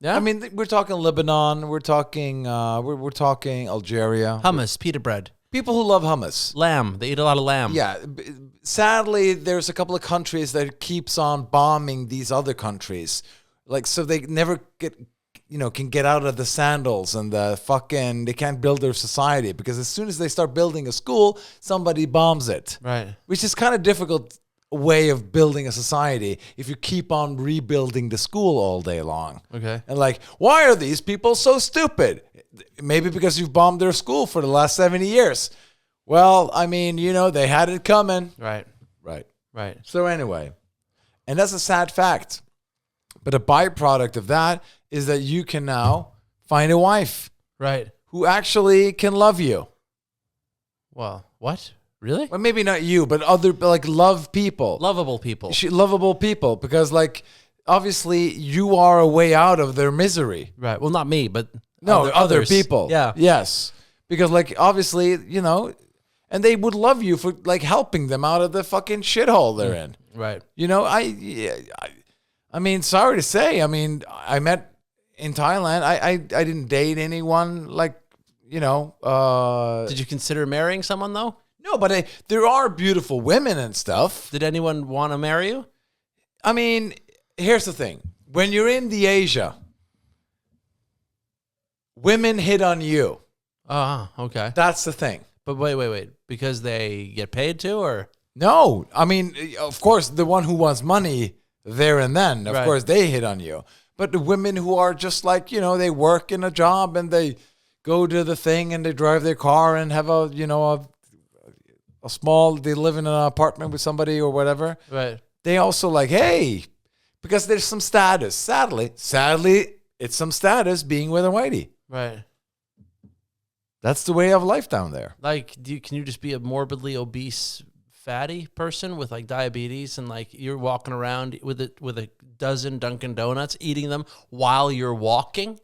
Yeah? I mean, we're talking Lebanon. We're talking we're talking Algeria. Hummus, pita bread, People who love hummus. lamb. They eat a lot of lamb. Yeah. Sadly, there's a couple of countries that keeps on bombing these other countries, like so they never can get out of the sandals and they can't build their society because as soon as they start building a school, somebody bombs it. Right. Which is kind of difficult way of building a society if you keep on rebuilding the school all day long. Okay. And like, why are these people so stupid? Maybe because you've bombed their school for the last 70 years. Well, I mean, they had it coming. Right. Right. Right. So anyway, and that's a sad fact. But a byproduct of that is that you can now find a wife Right. who actually can love you. Well, what? Really? Well, maybe not you, but other love people. Lovable people. Lovable people, because obviously you are a way out of their misery. Right. Well, not me, but No, other others. people. Yeah. Yes. Because obviously, and they would love you for helping them out of the fucking shithole they're in. Right. I mean, sorry to say, I met in Thailand. I didn't date anyone Did you consider marrying someone, though? no, but there are beautiful women and stuff. Did anyone want to marry you? I mean, here's the thing. When you're in the Asia, women hit on you. Okay. That's the thing. But wait. Because they get paid to, or? No, I mean, of course, the one who wants money there and then, of Right. course, they hit on you. But the women who are just they work in a job and they go to the thing and they drive their car and have a small, they live in an apartment with somebody or whatever. Right. They also hey, because there's some status. Sadly, it's some status being with a whitey. Right. That's the way of life down there. Like, can you just be a morbidly obese fatty person with diabetes and you're walking around with a dozen Dunkin' Donuts, eating them while you're walking?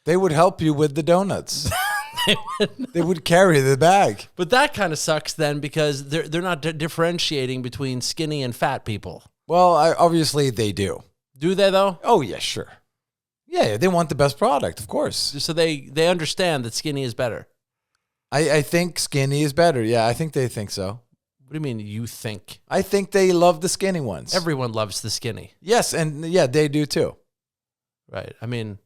They would help you with the donuts. They would carry the bag. But that kind of sucks then, because they're not differentiating between skinny and fat people. Well, obviously they do. Do they, though? Oh, yeah, sure. Yeah, they want the best product, of course. So they understand that skinny is better. I think skinny is better. Yeah, I think they think so. What do you mean you think? I think they love the skinny ones. Everyone loves the skinny. Yes, and yeah, they do too. Right. I mean,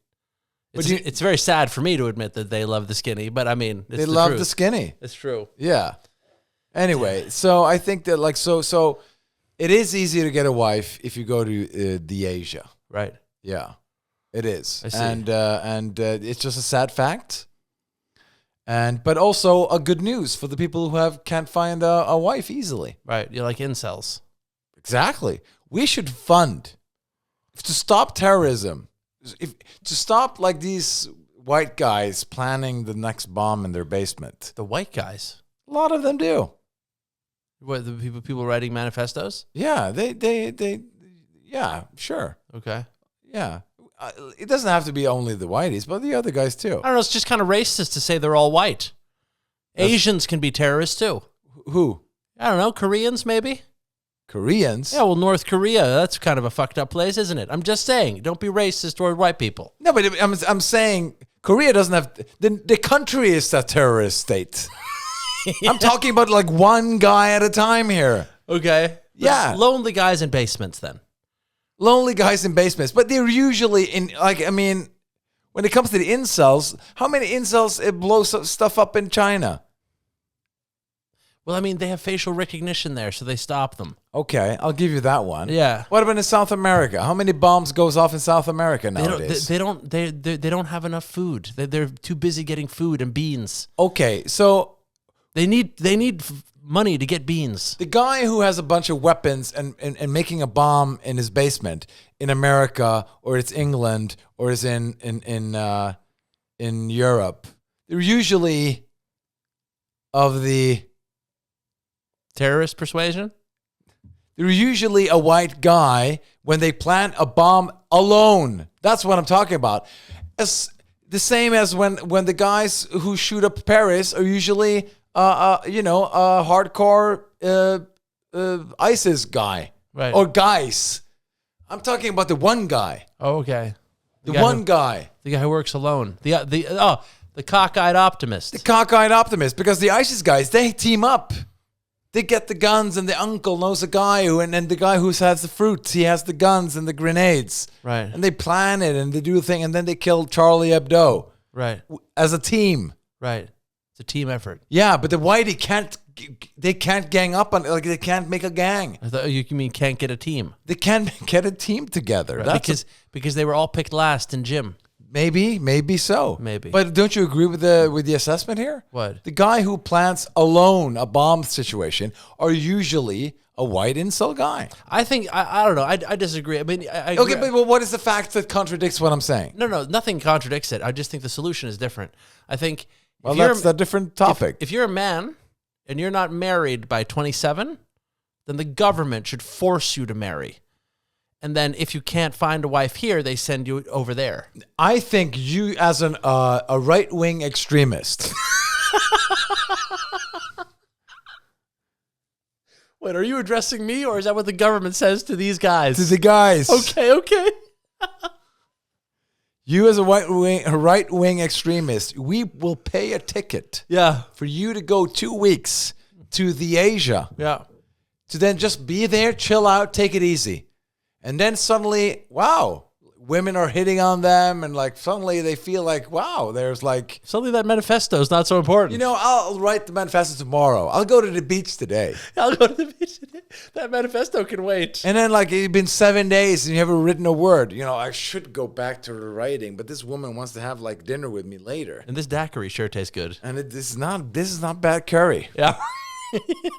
But it's very sad for me to admit that they love the skinny, but I mean, it's they the love truth. the skinny. It's true. Yeah. Anyway, so I think that so it is easy to get a wife if you go to the Asia. Right. Yeah, it is. I see. And it's just a sad fact. But also a good news for the people who can't find a wife easily. Right. You're like incels. Exactly. We should fund to stop terrorism. To stop these white guys planning the next bomb in their basement. The white guys. A lot of them do. What, the people writing manifestos? Yeah, yeah, sure. Okay. Yeah. It doesn't have to be only the whiteys, but the other guys too. I don't know. It's just kind of racist to say they're all white. Asians can be terrorists too. Who? I don't know. Koreans, maybe? Koreans? Yeah, well, North Korea, that's kind of a fucked up place, isn't it? I'm just saying, don't be racist toward white people. No, but I'm saying Korea doesn't have... The country is a terrorist state. Yeah. I'm talking about one guy at a time here. Okay. Yeah. Lonely guys in basements then. Lonely guys in basements. But they're usually in... when it comes to the incels, how many incels blow stuff up in China? Well, I mean, they have facial recognition there, so they stop them. Okay, I'll give you that one. Yeah. What about in South America? How many bombs goes off in South America nowadays? They don't have enough food. They're too busy getting food and beans. Okay, so they need money to get beans. The guy who has a bunch of weapons and making a bomb in his basement in America, or it's England, or it's in Europe, they're usually of the terrorist persuasion. They're usually a white guy when they plant a bomb alone. That's what I'm talking about. It's the same as when the guys who shoot up Paris are usually hardcore ISIS guy. Right. Or guys. I'm talking about the one guy. Oh, okay. The one guy. The guy who works alone. The cockeyed optimist. The cockeyed optimist. Because the ISIS guys, they team up. They get the guns, and the uncle knows a guy and the guy who has the fruits, he has the guns and the grenades. Right. And they plan it and they do a thing, and then they kill Charlie Hebdo. Right. As a team. Right. It's a team effort. Yeah, but the whitey can't gang up on, like, they can't make a gang. I thought you mean can't get a team. They can't get a team together. Right. Because they were all picked last in gym. Maybe so. Maybe. But don't you agree with the assessment here? What? The guy who plants alone a bomb situation are usually a white incel guy. I think I don't know. I disagree. I mean, I agree. Okay, but what is the fact that contradicts what I'm saying? No, nothing contradicts it. I just think the solution is different. I think Well, that's a different topic. If you're a man and you're not married by 27, then the government should force you to marry. And then if you can't find a wife here, they send you over there. I think you, as a right-wing extremist. Wait, are you addressing me, or is that what the government says to these guys? To the guys. Okay. You, as a right-wing extremist, we will pay a ticket. Yeah. For you to go 2 weeks to the Asia. Yeah. To then just be there, chill out, take it easy. And then suddenly, wow, women are hitting on them, and like suddenly they feel like, wow, there's like... Suddenly that manifesto is not so important. You know, I'll write the manifesto tomorrow. I'll go to the beach today. I'll go to the beach today. That manifesto can wait. And then like it's been 7 days and you haven't written a word. You know, I should go back to the writing, but this woman wants to have like dinner with me later. And this daiquiri sure tastes good. And this is not bad curry. Yeah.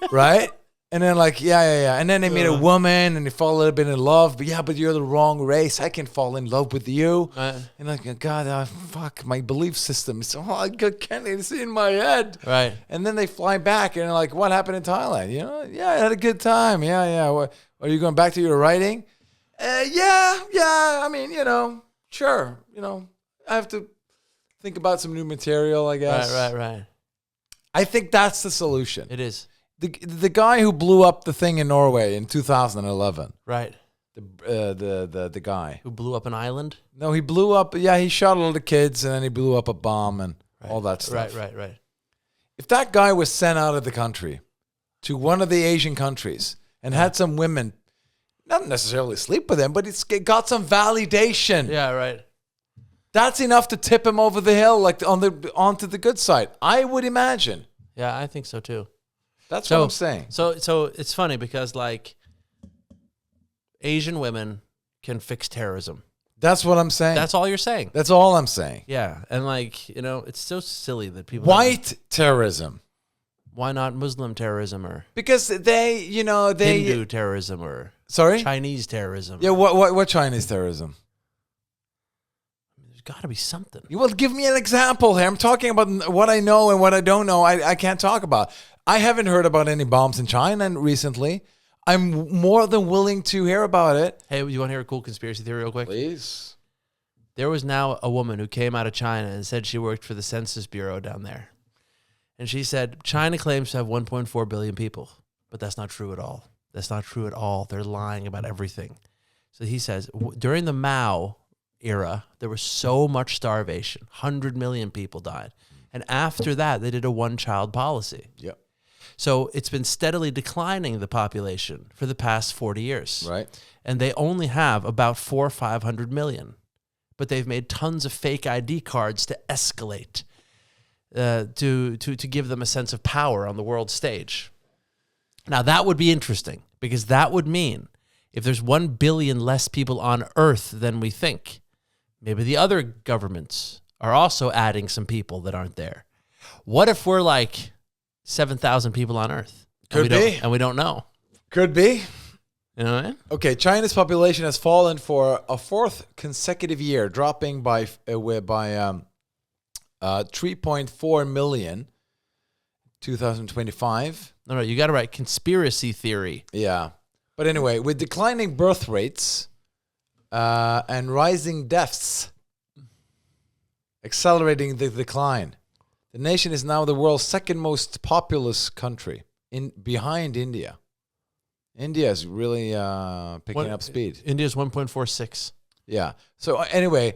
Right? And then like, yeah. And then they meet a woman and they fall a little bit in love. But you're the wrong race. I can fall in love with you. And like, God, fuck, my belief system. So I can't even see in my head. Right. And then they fly back and they're like, what happened in Thailand? You know, yeah, I had a good time. Yeah. What, are you going back to your writing? Yeah. I mean, you know, sure. You know, I have to think about some new material, I guess. Right. I think that's the solution. It is. The guy who blew up the thing in Norway in 2011. Right. The guy who blew up an island? No, he blew up. Yeah, he shot all the kids and then he blew up a bomb and all that stuff. Right. If that guy was sent out of the country to one of the Asian countries and had some women, not necessarily sleep with him, but it got some validation. Yeah, right. That's enough to tip him over the hill, like onto the good side. I would imagine. Yeah, I think so too. That's what I'm saying. So it's funny because like Asian women can fix terrorism. That's what I'm saying. That's all you're saying. That's all I'm saying. Yeah, and like, you know, it's so silly that people white terrorism. Why not Muslim terrorism or because they Hindu terrorism or Chinese terrorism? Yeah, what Chinese terrorism? There's got to be something. Well, give me an example here. I'm talking about what I know and what I don't know. I can't talk about. I haven't heard about any bombs in China recently. I'm more than willing to hear about it. Hey, you want to hear a cool conspiracy theory real quick? Please. There was now a woman who came out of China and said she worked for the Census Bureau down there. And she said, China claims to have 1.4 billion people, but that's not true at all. That's not true at all. They're lying about everything. So he says, during the Mao era, there was so much starvation. 100 million people died. And after that, they did a one-child policy. Yep. So it's been steadily declining the population for the past 40 years. Right. And they only have about 400 or 500 million. But they've made tons of fake ID cards to escalate, to give them a sense of power on the world stage. Now, that would be interesting because that would mean if there's 1 billion less people on Earth than we think, maybe the other governments are also adding some people that aren't there. What if we're like 7,000 people on Earth? Could be. And we don't know. Could be. You know what I mean? Okay, China's population has fallen for a fourth consecutive year, dropping by 3.4 million 2025. No, you got to write conspiracy theory. Yeah. But anyway, with declining birth rates and rising deaths accelerating the decline, the nation is now the world's second most populous country, behind India. India is really picking up speed. India's 1.46. Yeah. So anyway,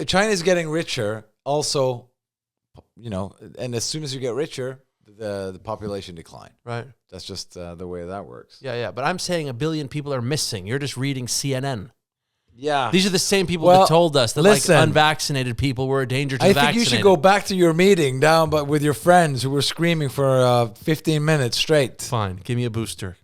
China is getting richer. Also, and as soon as you get richer, the population decline. Right. That's just the way that works. Yeah. But I'm saying 1 billion people are missing. You're just reading CNN. Yeah. These are the same people that told us that unvaccinated people were a danger to the vaccinated. I think you should go back to your meeting down, but with your friends who were screaming for 15 minutes straight. Fine. Give me a booster.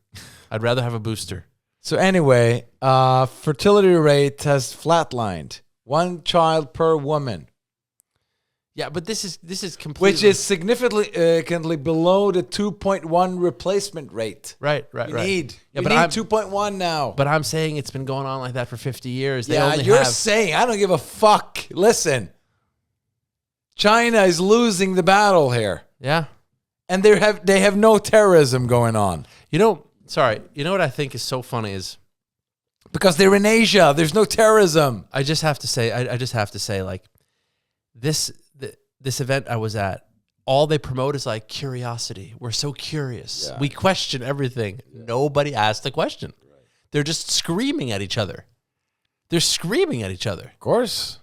I'd rather have a booster. So anyway, fertility rate has flatlined. 1 child per woman. Yeah, but this is completely... Which is significantly below the 2.1 replacement rate. Right. You need 2.1 now. But I'm saying it's been going on like that for 50 years. You're saying, I don't give a fuck. Listen, China is losing the battle here. Yeah. And they have no terrorism going on. You know what I think is so funny is... Because they're in Asia. There's no terrorism. I just have to say, like, this event I was at, all they promote is like curiosity. We're so curious. Yeah. We question everything. Yeah. Nobody asked the question. Right. They're just screaming at each other. Of course.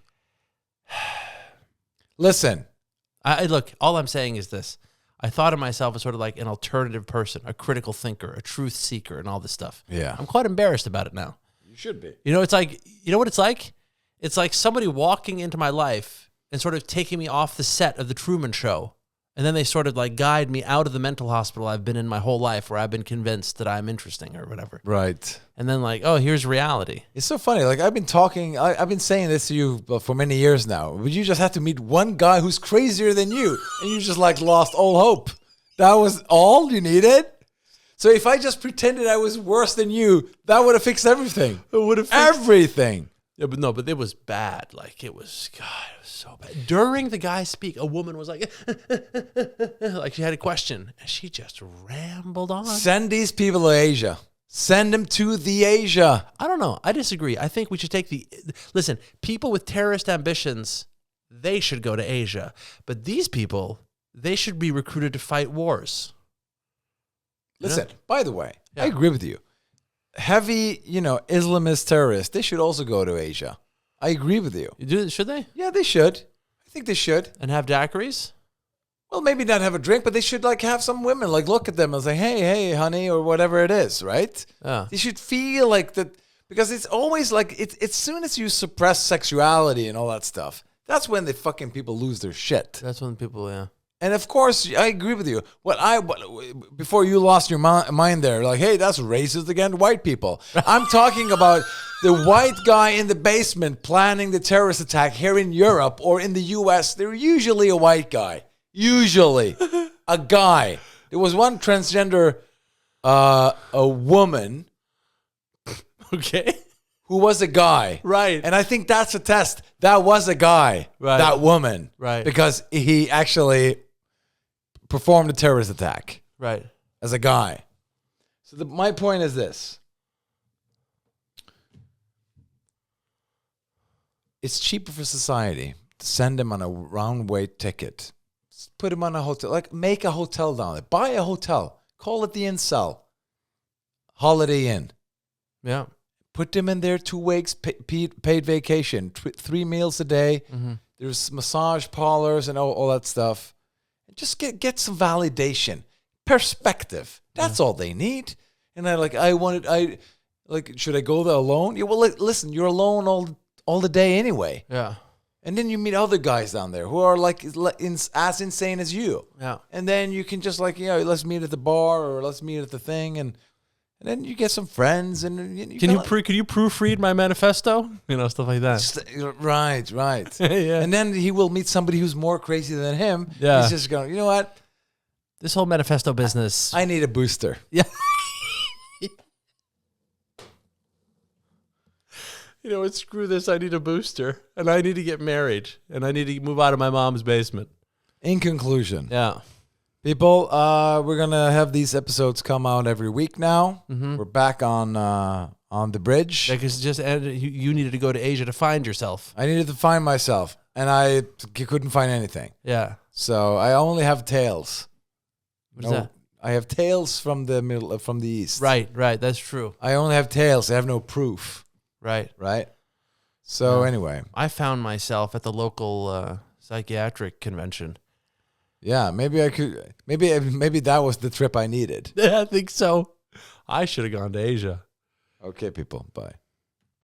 Listen. Look, all I'm saying is this. I thought of myself as sort of like an alternative person, a critical thinker, a truth seeker, and all this stuff. Yeah. I'm quite embarrassed about it now. You should be. It's like, you know what it's like? It's like somebody walking into my life and sort of taking me off the set of the Truman Show. And then they sort of like guide me out of the mental hospital I've been in my whole life where I've been convinced that I'm interesting or whatever. Right. And then like, oh, here's reality. It's so funny. Like I've been saying this to you for many years now. But you just have to meet one guy who's crazier than you. And you just like lost all hope. That was all you needed? So if I just pretended I was worse than you, that would have fixed everything. It would have fixed everything. Yeah, but it was bad. Like it was so bad. During the guy's speak, a woman was like, like she had a question, and she just rambled on. Send these people to Asia. Send them to the Asia. I don't know. I disagree. I think we should take listen, people with terrorist ambitions, they should go to Asia. But these people, they should be recruited to fight wars. Listen, by the way, I agree with you. Heavy, Islamist terrorists, they should also go to Asia. I agree with you. Should they? Yeah, they should. I think they should. And have daiquiris? Well, maybe not have a drink, but they should like have some women like look at them and say, hey, honey, or whatever it is, right? They should feel like that, because it's always like, it's as soon as you suppress sexuality and all that stuff, that's when the fucking people lose their shit. That's when people, And of course, I agree with you. Before you lost your mind there, like, hey, that's racist against white people. I'm talking about the white guy in the basement planning the terrorist attack here in Europe or in the U.S. They're usually a white guy. Usually. A guy. There was one transgender, a woman. Okay. Who was a guy. Right. And I think that's a test. That was a guy. Right. That woman. Right. Because he actually performed a terrorist attack. Right. As a guy. So my point is this. It's cheaper for society to send them on a round-way ticket. Put them on a hotel. Like, make a hotel down there. Buy a hotel. Call it the Incel. Holiday Inn. Yeah. Put them in there 2 weeks, paid vacation, 3 meals a day. Mm-hmm. There's massage parlors and all that stuff. Just get some validation, perspective. That's all they need. And should I go there alone? Yeah, well, listen, you're alone all the day anyway. Yeah. And then you meet other guys down there who are as insane as you. Yeah. And then you can just let's meet at the bar or let's meet at the thing and then you get some friends and can you proofread my manifesto? Stuff like that. Right. Yeah. And then he will meet somebody who's more crazy than him. Yeah. He's just going, you know what? This whole manifesto business. I need a booster. Yeah. Screw this. I need a booster, and I need to get married, and I need to move out of my mom's basement. In conclusion. Yeah. People, we're going to have these episodes come out every week now. Mm-hmm. We're back on the bridge. Yeah, because you needed to go to Asia to find yourself. I needed to find myself, and I couldn't find anything. Yeah. So I only have tails. What is that? I have tales from the middle, from the east. Right. That's true. I only have tales. I have no proof. Right. So Yeah. anyway, I found myself at the local psychiatric convention. yeah, maybe I could. Maybe that was the trip I needed. I think so. I should have gone to Asia. Okay, people. Bye.